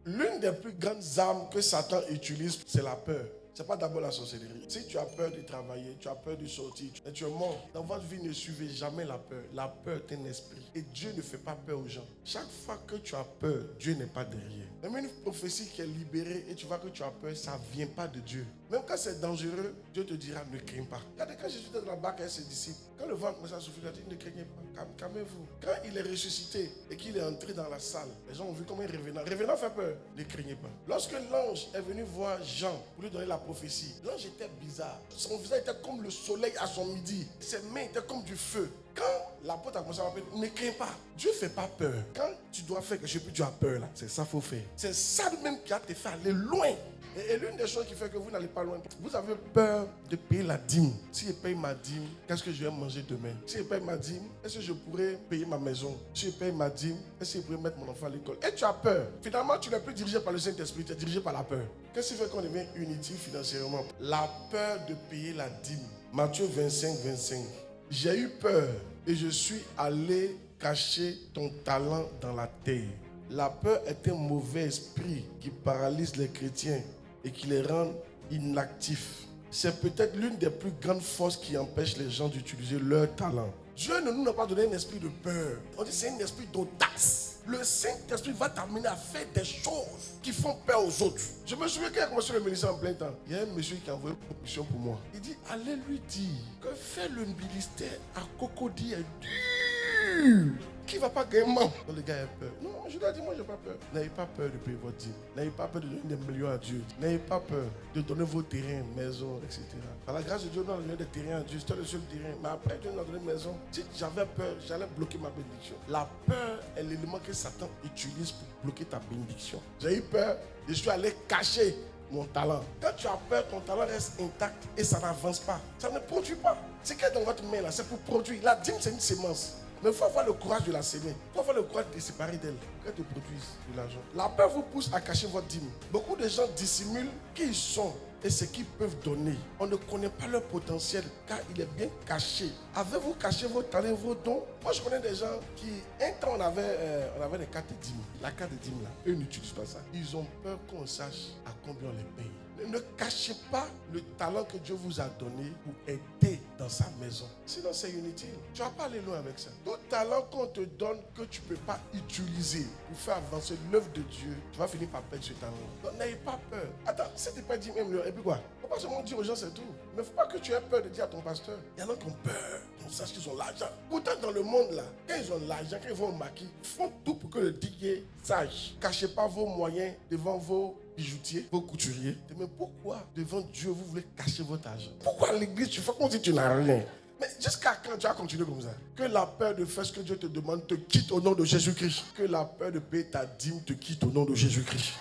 L'une des plus grandes armes que Satan utilise, c'est la peur. Ce n'est pas d'abord la sorcellerie. Si tu as peur de travailler, tu as peur de sortir, tu es mort. Dans votre vie, ne suivez jamais la peur. La peur est un esprit. Et Dieu ne fait pas peur aux gens. Chaque fois que tu as peur, Dieu n'est pas derrière. Même une prophétie qui est libérée et tu vois que tu as peur, ça ne vient pas de Dieu. Même quand c'est dangereux, Dieu te dira ne crains pas. Regardez, quand Jésus était dans la barque avec ses disciples, quand le vent commençait à souffler, il a dit ne craignez pas, calmez-vous. Quand il est ressuscité et qu'il est entré dans la salle, les gens ont vu comme un revenant. Revenant fait peur, ne craignez pas. Lorsque l'ange est venu voir Jean pour lui donner la prophétie, l'ange était bizarre. Son visage était comme le soleil à son midi. Ses mains étaient comme du feu. Quand l'apôtre a commencé à m'appeler, ne crains pas. Dieu ne fait pas peur. Quand tu dois faire quelque chose, tu as peur là. C'est ça qu'il faut faire. C'est ça même qui a te fait aller loin. Et l'une des choses qui fait que vous n'allez pas loin, vous avez peur de payer la dîme. Si je paye ma dîme, qu'est-ce que je vais manger demain? Si je paye ma dîme, est-ce que je pourrais payer ma maison? Si je paye ma dîme, est-ce que je pourrais mettre mon enfant à l'école? Et tu as peur. Finalement, tu n'es plus dirigé par le Saint-Esprit, tu es dirigé par la peur. Qu'est-ce qui fait qu'on devient inutile financièrement? La peur de payer la dîme. Matthieu 25, 25. J'ai eu peur et je suis allé cacher ton talent dans la terre. La peur est un mauvais esprit qui paralyse les chrétiens et qui les rend inactifs. C'est peut-être l'une des plus grandes forces qui empêche les gens d'utiliser leur talent. Dieu ne nous a pas donné un esprit de peur. On dit que c'est un esprit d'audace. Le Saint-Esprit va t'amener à faire des choses qui font peur aux autres. Je me souviens quand j'ai commencé le ministère en plein temps, il y a un monsieur qui a envoyé une proposition pour moi. Il dit, allez lui dire que faire le ministère à Cocody est dur. Qui ne va pas gagner membre? Le gars a peur. Non, je lui ai dit, moi, je n'ai pas peur. N'ayez pas peur de payer votre dîme. N'ayez pas peur de donner des millions à Dieu. N'ayez pas peur de donner vos terrains, maisons, etc. Par la grâce de Dieu, nous avons donné des terrains à Dieu. C'était le seul terrain. Mais après, Dieu nous a donné une maison. Si j'avais peur, j'allais bloquer ma bénédiction. La peur est l'élément que Satan utilise pour bloquer ta bénédiction. J'ai eu peur. Je suis allé cacher mon talent. Quand tu as peur, ton talent reste intact et ça n'avance pas. Ça ne produit pas. Ce qui est dans votre main là, c'est pour produire. La dîme, c'est une sémence. Mais il faut avoir le courage de la s'aimer. Il faut avoir le courage de se séparer d'elle. Qu'elle te produise de l'argent. La peur vous pousse à cacher votre dîme. Beaucoup de gens dissimulent qui ils sont et ce qu'ils peuvent donner. On ne connaît pas leur potentiel car il est bien caché. Avez-vous caché vos talents, vos dons? Moi, je connais des gens qui, un temps, on avait des cartes de dîme. La carte de dîme, là, eux n'utilisent pas ça. Ils ont peur qu'on sache à combien on les paye. Ne cachez pas le talent que Dieu vous a donné pour aider dans sa maison. Sinon, c'est inutile. Tu ne vas pas aller loin avec ça. Tout talent qu'on te donne que tu ne peux pas utiliser pour faire avancer l'œuvre de Dieu, tu vas finir par perdre ce talent. Donc, n'ayez pas peur. Attends, si tu n'es pas dit même, et puis quoi? Il ne faut pas seulement dire aux gens c'est tout. Mais il ne faut pas que tu aies peur de dire à ton pasteur. Il y en a qui ont peur. On sache qu'ils ont l'argent. Pourtant, dans le monde là, quand ils ont l'argent, quand ils vont au maquis, ils font tout pour que le diguier sache. Cachez pas vos moyens devant vos bijoutiers, vos couturiers. Mais pourquoi devant Dieu vous voulez cacher votre argent? Pourquoi à l'église tu fais comme si tu n'as rien? Mais jusqu'à quand tu vas continuer comme ça? Que la peur de faire ce que Dieu te demande te quitte au nom de Jésus-Christ. Que la peur de payer ta dîme te quitte au nom de Jésus-Christ.